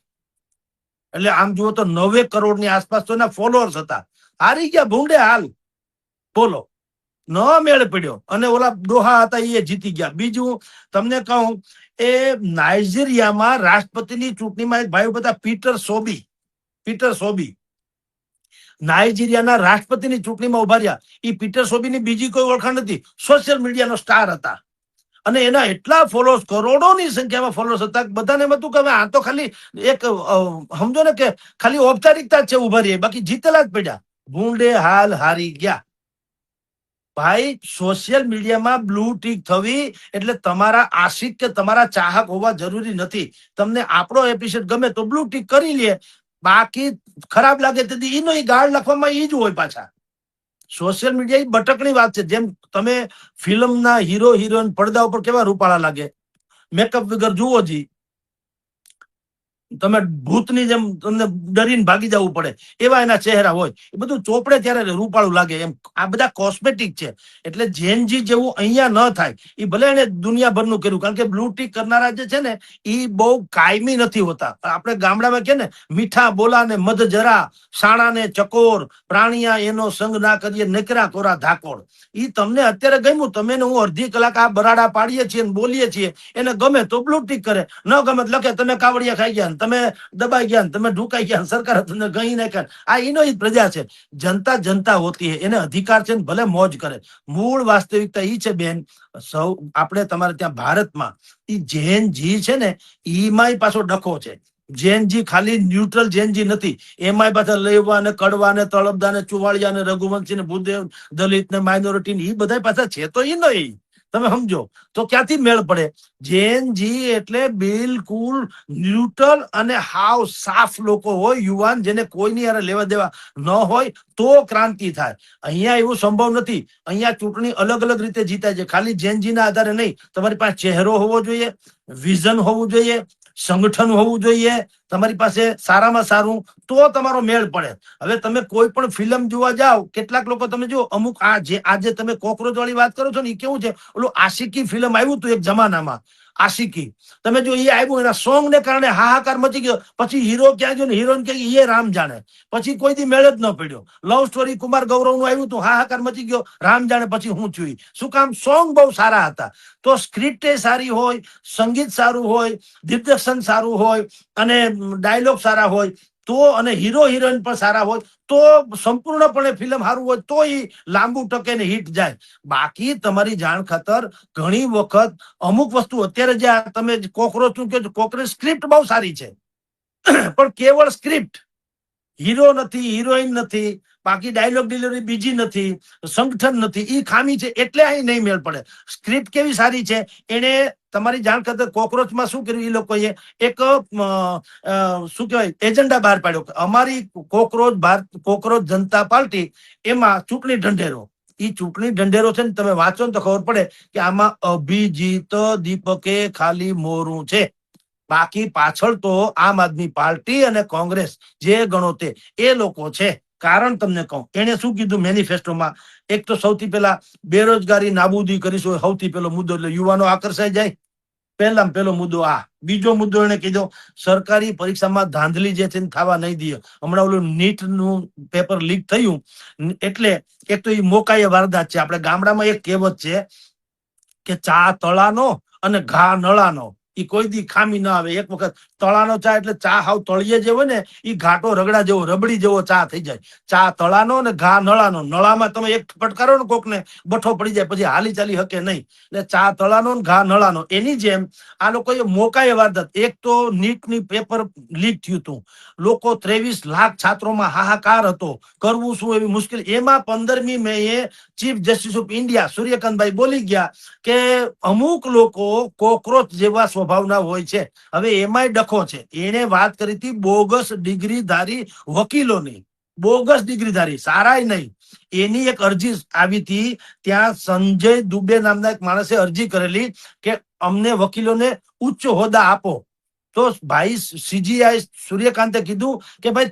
એટલે આમ જુઓ તો 9 કરોડની આસપાસ તો એના ફોલોઅર્સ હતા. હારી ગયા ભૂંડે હાલ. બોલો, ન મેળ પડ્યો. અને ઓલા ડોહા હતા એ જીતી ગયા. બીજું તમને કહું, એ નાઇજીરિયામાં રાષ્ટ્રપતિની ચૂંટણીમાં એક ભાઈ બધા પીટર સોબી નાઇજીરિયાના રાષ્ટ્રપતિની ચૂંટણીમાં ઉભા રહ્યા. એ પીટર સોબીની બીજી કોઈ ઓળખાણ નથી, સોશિયલ મીડિયાનો સ્ટાર હતા. અને એના એટલા ફોલોઅર્સ, કરોડોની સંખ્યામાં ફોલોઅર્સ હતા. બધાને એમ હતું કે આ તો ખાલી એક સમજો ને કે ખાલી ઔપચારિકતા છે, ઉભા રહી, બાકી જીતેલા જ પડ્યા. ભૂંડે હાલ હારી ગયા. ભાઈ, સોશિયલ મીડિયામાં બ્લુ ટીક થવી એટલે તમારા આશિક કે તમારા ચાહક હોવા જરૂરી નથી. તમને આપણો એપિસોડ ગમે તો બ્લુ ટીક કરી લે, બાકી ખરાબ લાગે તો એનો ગાળ લખવામાં એ જ હોય. પાછા સોશિયલ મીડિયા એ બટકની વાત છે. જેમ તમે ફિલ્મના હીરો હિરોઈન પડદા ઉપર કેવા રૂપાળા લાગે, મેકઅપ વગર જુઓ જી, તમે ભૂતની જેમ તમને ડરીને ભાગી જવું પડે એવા એના ચહેરા હોય. એ બધું ચોપડે ત્યારે રૂપાળું લાગે. એમ આ બધા કોસ્મેટિક છે. એટલે જેનજી જેવું અહીંયા ન થાય. એ ભલે એને દુનિયાભરનું કર્યું, કારણ કે બ્લુ ટીક કરનારા જે છે ને એ બહુ કાયમી નથી હોતા. આપણે ગામડામાં કે ને મીઠા બોલા ને મધ જરા, સાણા ને ચકોર, પ્રાણિયા એનો સંગ ના કરીએ નકરા કોરા ધાકોડ. એ તમને અત્યારે ગમ્યું, તમે હું અડધી કલાક આ બરાડા પાડીએ છીએ ને બોલીએ છીએ, એને ગમે તો બ્લુ ટીક કરે, ન ગમે તો લખે તમે કાવડિયા ખાઈ ગયા, તમે દબાઈ ગયા, તમે ઢુકાઈ ગયા, સરકાર તમને ગઈ નાખ્યા. આ એનો જ પ્રજા છે. જનતા હોતી હે, એને અધિકાર છે ને ભલે મોજ કરે. મૂળ વાસ્તવિકતા ઈ છે બેન, સૌ આપણે તમારે ત્યાં ભારતમાં ઈ જેનજી છે ને ઈમાંય પાછો ડખો છે. જેનજી ખાલી ન્યુટ્રલ જેનજી નથી, એમાંય પાછા લેવા ને કડવા ને તળપદા ને ચુવાળિયા ને રઘુવંશી ને ભૂદેવ, દલિત ને માઇનોરિટી ને એ બધા પાછા છે. તો ઈ નહીં, તમે સમજો તો ક્યાંથી મેળ પડે? જેનજી એટલે બિલકુલ ન્યુટ્રલ અને હાવ સાફ લોકો હોય, યુવાન, જેને કોઈની યાર લેવા દેવા ન હોય તો ક્રાંતિ થાય. અહીંયા એવું સંભવ નથી. અહીંયા ચૂંટણી અલગ અલગ રીતે જીતાય છે. ખાલી જેનજીના આધારે નહીં, તમારી પાસે ચહેરો હોવો જોઈએ, વિઝન હોવું જોઈએ, સંગઠન હોવું જોઈએ, તમારી પાસે સારામાં સારું, તો તમારો મેળ પડે. હવે તમે કોઈ પણ ફિલ્મ જોવા જાઓ, કેટલાક લોકો તમે જો અમુક આજે તમે કોકરોચ વાળી વાત કરો છો ને, એ કેવું છે, ઓલું આશિકી ફિલ્મ આવ્યું હતું એક જમાનામાં, આશિકી. તમે જો એ આવ્યું, એના સોંગ ને કારણે હાહાકાર મચી ગયો. પછી હીરો ક્યાં ગયો ને હિરોઈન ક્યાં, એ રામ જાણે. પછી કોઈ દી મેળ જ ન પડ્યો. લવ સ્ટોરી કુમાર ગૌરવ નું આવ્યું હતું, હાહાકાર મચી ગયો, રામ જાણે પછી હું છું. શું કામ? સોંગ બહુ સારા હતા. તો સ્ક્રિપ્ટ સારી હોય, સંગીત સારું હોય, દિગ્દર્શન સારું હોય અને ડાયલોગ સારા હોય તો, અને હીરો હિરોઈન પણ સારા હોય તો, સંપૂર્ણપણે ફિલ્મ સારું હોય તો એ લાંબુ ટકે ને હિટ જાય. બાકી તમારી જાણ ખાતર ઘણી વખત અમુક વસ્તુ અત્યારે જે તમે કોકરોચ નું કે કોકરોચ સ્ક્રિપ્ટ બહુ સારી છે, પણ કેવળ સ્ક્રિપ્ટ, હીરો નથી, હિરોઈન નથી, બાકી ડાયલોગ ડિલિવરી બીજી નથી, સંગઠન નથી, એ ખામી છે. એટલે અહીં નહીં મેળ પડે. સ્ક્રિપ્ટ કેવી સારી છે, એને તમારી જાણ કરતા કોકરોચમાં શું કર્યું, એ લોકોએ એક શું કહેવાય એજન્ડા બહાર પાડ્યો. અમારી કોકરોચ જનતા પાર્ટી, એમાં ચૂંટણી ઢંઢેરો. એ ચૂંટણી ઢંઢેરો છે ને, તમે વાંચો ને તો ખબર પડે કે આમાં અભિજીત દીપકે ખાલી મોરું છે. બાકી પાછળ તો આમ આદમી પાર્ટી અને કોંગ્રેસ જે ગણો તે એ લોકો છે. કારણ તમને કહું, એને શું કીધું મેનિફેસ્ટોમાં? એક તો સૌથી પહેલા બેરોજગારી નાબૂદી કરીશું, સૌથી પહેલો મુદ્દો, એટલે યુવાનો આકર્ષાઈ જાય. પહેલો મુદ્દો આ. બીજો મુદ્દો એને કીધો સરકારી પરીક્ષામાં ધાંધલી જે છે થવા નહીં દે. હમણાં ઓલું નીટ નું પેપર લીક થયું એટલે એક તો એ મોકાએ વારદાત છે. આપણે ગામડામાં એક કહેવત છે કે ચા તળાનો અને ઘા નળાનો. એ કોઈ દી ખામી ના આવે. એક વખત તળાનો ચા એટલે ચા હાવ તળિયે જે હોય ને એ ઘાટો રગડા જેવો રબડી જેવો ચા થઈ જાય. ચા તળાનો ને ઘા નળાનો. નળામાં તમે એક ફટકારો ને કોક ને બઠો પડી જાય, પછી હાલી ચાલી હકે નહીં. એટલે ચા તળાનો ને ઘા નળાનો. એની જેમ આ લોકોએ મોકાએ વારદાત. એક તો નીટની પેપર લીક થયું હતું, લોકો 23 લાખ છાત્રોમાં હાહાકાર હતો, કરવું શું એવી મુશ્કેલ. એમાં 15મી મેએ ચીફ જસ્ટિસ ઓફ ઇન્ડિયા સૂર્યકાંતભાઈ બોલી ગયા કે અમુક લોકો કોકરોચ જેવા સ્વભાવના હોય છે. હવે એમાંય ડખો છે. એને વાત કરી હતી બોગસ ડિગ્રીધારી વકીલોની. બોગસ ડિગ્રીધારી, સારાય નહીં. એની એક અરજી આવી હતી. ત્યાં સંજય દુબે નામના એક માણસે અરજી કરેલી કે અમને વકીલોને ઉચ્ચ હોદ્દા આપો. તો ભાઈ સીજીઆઈ સૂર્યકાંતે કીધું કે ભાઈ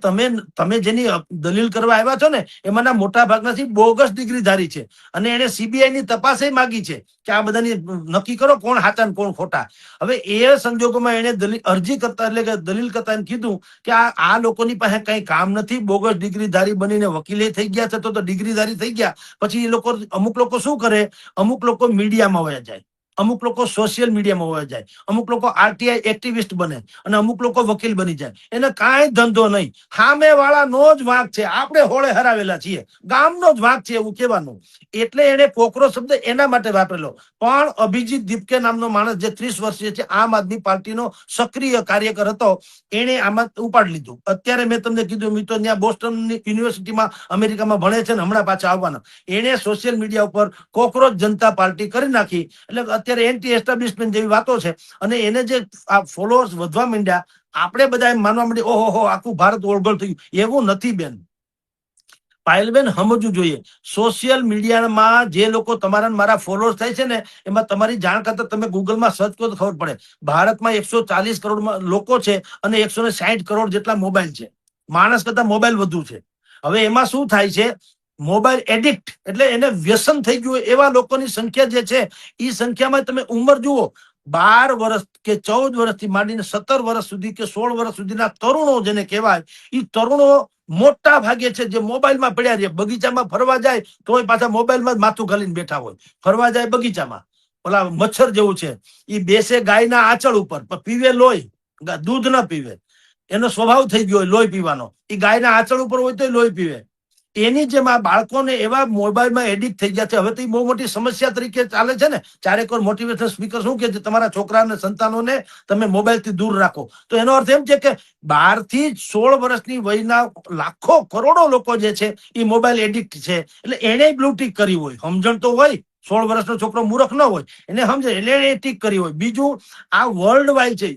તમે જેની દલીલ કરવા આવ્યા છો ને એમાંના મોટા ભાગના બોગસ ડિગ્રીધારી છે, અને એને સીબીઆઈ ની તપાસે માંગી છે કે આ બધાની નક્કી કરો કોણ સાચા ને કોણ ખોટા. હવે એ સંજોગોમાં એને અરજી કરતા એટલે કે દલીલ કરતા એમ કીધું કે આ લોકોની પાસે કઈ કામ નથી, બોગસ ડિગ્રીધારી બનીને વકીલે થઈ ગયા છે, તો ડિગ્રીધારી થઈ ગયા. પછી એ લોકો અમુક લોકો શું કરે, અમુક લોકો મીડિયામાં વયા જાય, અમુક લોકો સોશિયલ મીડિયામાં વયા જાય, અમુક લોકો આરટીઆઈ એક્ટિવિસ્ટ બને, અને અમુક લોકો વકીલ બની જાય. એને કાંઈ ધંધો નહીં. સામે વાળાનો જ વાંક છે. આપણે હોળે હરાવેલા છીએ, ગામનો જ વાંક છે એવું કહેવાનું. એટલે એને કોકરો શબ્દ એના માટે વાપરેલો. પણ અભિજીત દીપકે નામનો માણસ જે 30 વર્ષીય છે, આમ આદમી પાર્ટીનો સક્રિય કાર્યકર હતો, એને આમાં ઉપાડી લીધું. અત્યારે મેં તમને કીધું મિત્રો ત્યાં બોસ્ટન યુનિવર્સિટીમાં અમેરિકામાં ભણે છે ને હમણાં પાછા આવવાના. એને સોશિયલ મીડિયા ઉપર કોકરોચ જનતા પાર્ટી કરી નાખી. એટલે અત્યારે એન્ટી એસ્ટાબ્લિશમેન્ટ જેવી વાતો છે, અને એને જે આ ફોલોઅર્સ વધવા માંડ્યા, આપણે બધા એમ માનવા માંડી ઓહો આખું ભારત ઓળગળ થયું. એવું નથી બેન, પાયલબેન સમજવું જોઈએ. સોશિયલ મીડિયામાં જે લોકો તમારા મારા ફોલોઅર્સ થાય છે ને, એમાં તમારી જાણ કરતા તમે ગૂગલમાં સર્ચ કરો તો ખબર પડે. ભારતમાં 140 કરોડ લોકો છે, અને 160 કરોડ જેટલા મોબાઈલ છે. માણસ કરતા મોબાઈલ વધુ છે. હવે એમાં શું થાય છે, મોબાઈલ એડિક્ટ એટલે એને વ્યસન થઈ ગયું એવા લોકોની સંખ્યા જે છે, એ સંખ્યામાં તમે ઉંમર જુઓ, 12 વર્ષ કે 14 વર્ષથી માંડીને 17 વર્ષ સુધી કે 16 વર્ષ સુધીના તરુણો જેને કહેવાય, એ તરુણો મોટા ભાગે છે જે મોબાઈલમાં પડ્યા છે. બગીચામાં ફરવા જાય તોય પાછા મોબાઈલમાં જ માથું ઘાલીને બેઠા હોય. ફરવા જાય બગીચામાં, ઓલા મચ્છર જેવું છે, એ બેસે ગાયના આંચળ ઉપર, પીવે લોહી, દૂધ ના પીવે. એનો સ્વભાવ થઈ ગયો હોય લોહી પીવાનો. એ ગાયના આંચળ ઉપર હોય તો લોહી પીવે. એની જેમ આ બાળકોને એવા મોબાઈલમાં એડિક્ટ થઈ ગયા છે. હવે તો એ બહુ મોટી સમસ્યા તરીકે ચાલે છે ને. ચારેક મોટિવેશન સ્પીકર શું કે છે, તમારા છોકરાને સંતાનોને તમે મોબાઈલથી દૂર રાખો. તો એનો અર્થ એમ છે કે 12 થી 16 વર્ષની વયના લાખો કરોડો લોકો જે છે એ મોબાઈલ એડિક્ટ છે. એટલે એને બ્લૂટિક કરી હોય, સમજણ તો હોય. 16 વર્ષનો છોકરો મૂર્ખ ન હોય, એને સમજે એટલે એને ટીક કરી હોય. બીજું, આ વર્લ્ડ વાઇડ છે,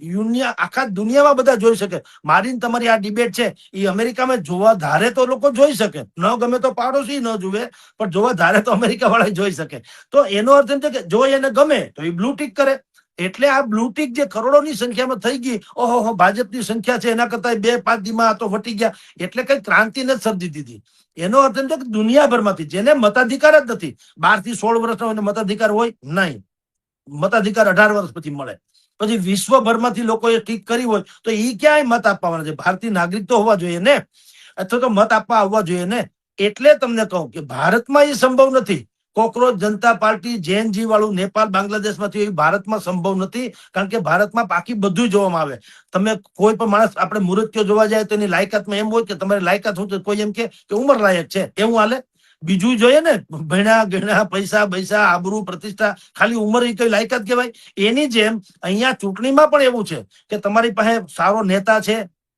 આખા દુનિયામાં બધા જોઈ શકે. મારી તમારી આ ડિબેટ છે એ અમેરિકામાં જોવા ધારે તો લોકો જોઈ શકે, ન ગમે તો પાડોશી ન જુએ, પણ જોવા ધારે તો અમેરિકા વાળા જોઈ શકે. તો એનો અર્થ એમ છે કે જો એને ગમે તો એ બ્લૂટિક કરે. એટલે આ બ્લૂટિક જે કરોડોની સંખ્યામાં થઈ ગઈ, ઓહો ભાજપની સંખ્યા છે એના કરતા 2-5 દીમાં તો વટી ગયા, એટલે કઈ ક્રાંતિ નથી સર્જી દીધી. એનો અર્થ એમ છે કે દુનિયાભરમાંથી જેને મતાધિકાર જ નથી, 12 થી 16 વર્ષનો મતાધિકાર હોય નહીં, મતાધિકાર 18 વર્ષ પછી મળે. પછી વિશ્વભરમાંથી લોકોએ ઠીક કરી હોય તો એ ક્યાંય મત આપવાના છે? ભારતીય નાગરિક તો હોવા જોઈએ ને, અથવા તો મત આપવા આવવા જોઈએ ને. એટલે તમને કહું કે ભારતમાં એ સંભવ નથી. કોકરોચ જનતા પાર્ટી જેએનજી વાળું નેપાળ બાંગ્લાદેશમાંથી એ ભારતમાં સંભવ નથી. કારણ કે ભારતમાં બાકી બધું જોવામાં આવે. તમે કોઈ પણ માણસ, આપણે મૂર્તિઓ જોવા જાય તો એની લાયકાતમાં એમ હોય કે તમારી લાયકાત શું છે, કોઈ એમ કે ઉંમર લાયક છે એવું હાલે. બીજું જોઈએ ને, ભણ્યા ગણ્યા, પૈસા પૈસા, આબરૂ પ્રતિષ્ઠા, ખાલી ઉંમર એ કઈ લાયકાત કહેવાય? એની જેમ અહીંયા ચૂંટણીમાં પણ એવું છે કે તમારી પાસે સારો નેતા છે,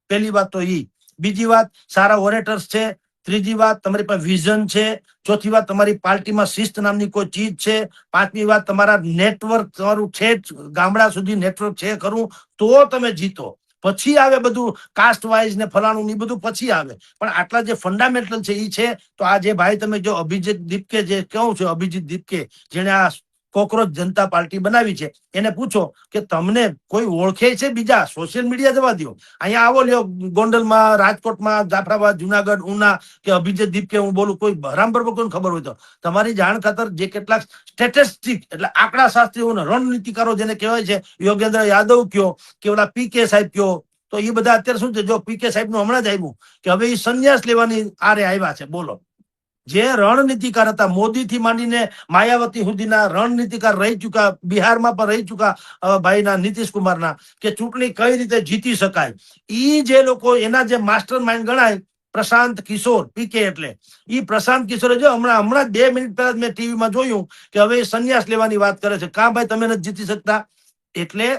પહેલી વાત તો ઈ. બીજી વાત, સારા ઓરેટર્સ છે. ત્રીજી વાત, તમારી પાસે વિઝન છે. ચોથી વાત, તમારી પાર્ટીમાં શિસ્ત નામની કોઈ ચીજ છે. પાંચમી વાત, તમારા નેટવર્ક તમારું છે, ગામડા સુધી નેટવર્ક છે ખરું, તો તમે જીતો. પછી આવે બધું કાસ્ટ વાઇઝ ને ફલાણું ની બધું પછી આવે. પણ આટલા જે ફંડામેન્ટલ છે એ છે. તો આ જે ભાઈ તમે જો અભિજીત દીપકે જે કહું છું, અભિજીત દીપકે જેને આ કોકરોચ જનતા પાર્ટી બનાવી છે, એને પૂછો કે તમને કોઈ ઓળખે છે બીજા? સોશિયલ મીડિયા જવા દો, અહીંયા આવો લ્યો ગોંડલમાં, રાજકોટમાં, જાફરાબાદ, જુનાગઢ, ઉના કે અભિજીત દીપકે હું બોલું, કોઈ બરાબર કોઈને ખબર હોય તો તમારી જાણ ખાતર જે કેટલાક સ્ટેટિસ્ટિક એટલે આંકડા શાસ્ત્રીઓ, રણનીતિકારો જેને કહેવાય છે, યોગેન્દ્ર યાદવ કયો કે ઓલા પીકે સાહેબ કયો, તો એ બધા અત્યારે શું છે, જો પીકે સાહેબ નું હમણાં જ આવ્યું કે હવે એ સંન્યાસ લેવાની આરે આવ્યા છે. બોલો, જે રણનીતિકાર હતા, મોદી થી માંડીને માયાવતી સુધીના રણનીતિકાર રહી ચુક્યા, બિહારમાં પણ રહી ચુક્યા ભાઈના નીતિશ કુમારના, કે ચૂંટણી કઈ રીતે જીતી શકાય, ઈ જે લોકો એના જે માસ્ટર માઇન્ડ ગણાય, પ્રશાંત કિશોર પીકે, એટલે ઈ પ્રશાંત કિશોરે જો હમણાં 2 મિનિટ પહેલા મેં ટીવીમાં જોયું કે હવે સંન્યાસ લેવાની વાત કરે છે. કા ભાઈ, તમે નથી જીતી શકતા? એટલે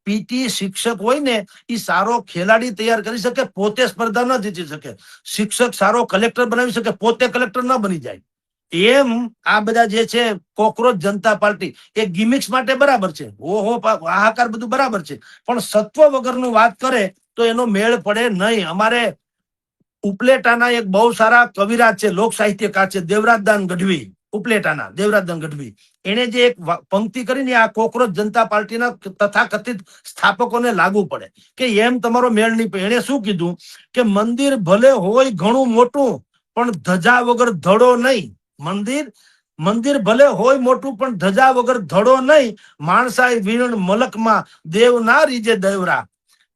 પીટી શિક્ષક હોય ને, એ સારો ખેલાડી તૈયાર કરી શકે, પોતે સ્પર્ધા ન જીતી શકે. શિક્ષક સારો કલેક્ટર બનાવી શકે, પોતે કલેક્ટર ન બની જાય. એમ આ બધા જે છે કોકરોચ જનતા પાર્ટી, એ ગિમિક્સ માટે બરાબર છે, ઓહો હાહાકાર બધું બરાબર છે, પણ સત્વ વગરનું વાત કરે તો એનો મેળ પડે નહીં. અમારે ઉપલેટાના એક બહુ સારા કવિરાજ છે, લોક સાહિત્યકાર છે, દેવરાજદાન ગઢવી, ઉપલેટાના દેવરાજદાન ગઢવી, એને જે એક પંક્તિ કરીને આ કોકરોચ જનતા પાર્ટીના તથાકથિત સ્થાપકોને લાગુ પડે કે એમ તમારો મેળ નહીં પડે. એને શું કીધું કે મંદિર ભલે હોય ઘણું મોટું, પણ ધજા વગર ધડો નહીં. મંદિર ભલે હોય મોટું, પણ ધજા વગર ધડો નહીં. માણસાઈ વીણ મલકમાં દેવ ના રીજે દેવરા.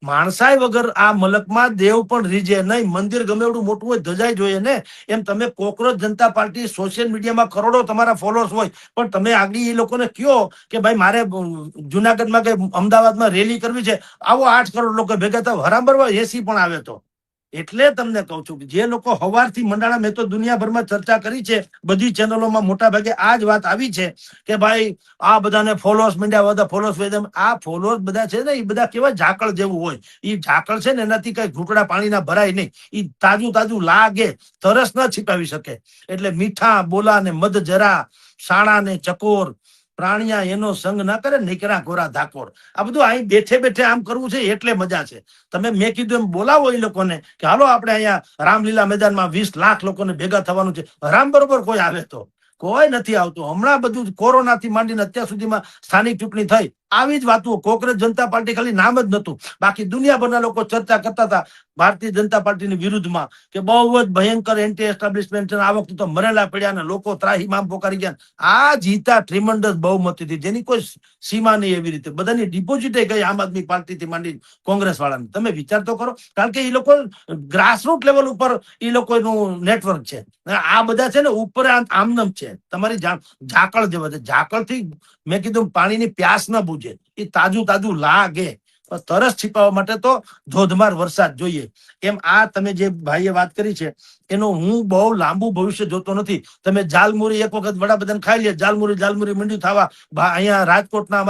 માણસાઈ વગર આ મલકમાં દેવ પણ રીજે નહીં. મંદિર ગમે એવડું મોટું હોય, ધજાઈ જોઈએ ને. એમ તમે કોકરોચ જનતા પાર્ટી સોશિયલ મીડિયામાં કરોડો તમારા ફોલોઅર્સ હોય, પણ તમે આગળ એ લોકોને કયો કે ભાઈ મારે જુનાગઢમાં કે અમદાવાદમાં રેલી કરવી છે, આવો 8 કરોડ લોકો ભેગા થાવ, હરાબર 80 પણ આવે તો. એટલે તમને કહું છું કે જે લોકો હવારથી મંડાણા, મેં તો દુનિયાભરમાં ચર્ચા કરી છે, બધી ચેનલોમાં મોટા ભાગે આ જ વાત આવી છે કે ભાઈ આ બધાને ફોલોઅર્સ મંડ્યા, બધા ફોલોઅર્સ, આ ફોલોઅર્સ બધા છે ને, એ બધા કેવા ઝાકળ જેવું હોય. એ ઝાકળ છે ને, એનાથી કઈ ઘૂંટડા પાણીના ભરાય નહીં. એ તાજું તાજું લાગે, તરસ ન छिपाવી શકે. એટલે મીઠા બોલા ને મધ જરા, શાણા ને ચકોર, પ્રાણિયા એનો સંગ ના કરે, નીકળ્યા ગોરા ધાકોર. આ બધું અહીં બેઠે બેઠે આમ કરવું છે એટલે મજા છે. તમે મેં કીધું એમ બોલાવો એ લોકોને કે હાલો આપણે અહીંયા રામલીલા મેદાનમાં 20 લાખ લોકોને ભેગા થવાનું છે. રામ બરોબર કોઈ આવે તો? કોઈ નથી આવતું. હમણાં બધું કોરોનાથી માંડીને અત્યાર સુધીમાં સ્થાનિક ચૂંટણી થઈ, આવી જ વાતો. કોકરેજ જનતા પાર્ટી ખાલી નામ જ નતું, બાકી દુનિયાભરના લોકો ચર્ચા કરતા હતા ભારતીય જનતા પાર્ટીની વિરુદ્ધમાં કે બહુ જ ભયંકર એન્ટી એસ્ટાબ્લિશમેન્ટ છે, આ વખતે તો મરેલા પડ્યા ને લોકો ત્રાહીમામ પોકારી ગયા. આ જીતા ટ્રીમન્ડસ બહુમતીથી, જેની કોઈ સીમા નહીં. એવી રીતે બધાની ડિપોઝિટ ગઈ આમ આદમી પાર્ટીથી માંડી કોંગ્રેસ વાળાને. તમે વિચાર તો કરો, કારણ કે એ લોકો ગ્રાસરૂટ લેવલ ઉપર એ લોકોનું નેટવર્ક છે. આ બધા છે ને ઉપર આમનમ છે, તમારી ઝાકળ જેવા છે. ઝાકળથી મેં કીધું પાણીની પ્યાસ ન બુજે, એ તાજું તાજું લાગે. તરસ छिपाવવા માટે તો ધોધમાર વરસાદ જોઈએ. એમ આ તમે જે ભાઈએ વાત કરી છે, એનો હું બહુ લાંબુ ભવિષ્ય જોતો નથી. તમે જાલમુરી એક વખત વડાપ્રધાન ખાઈ લે, જાલમુરી મંડ્યું થવા. અહીંયા રાજકોટના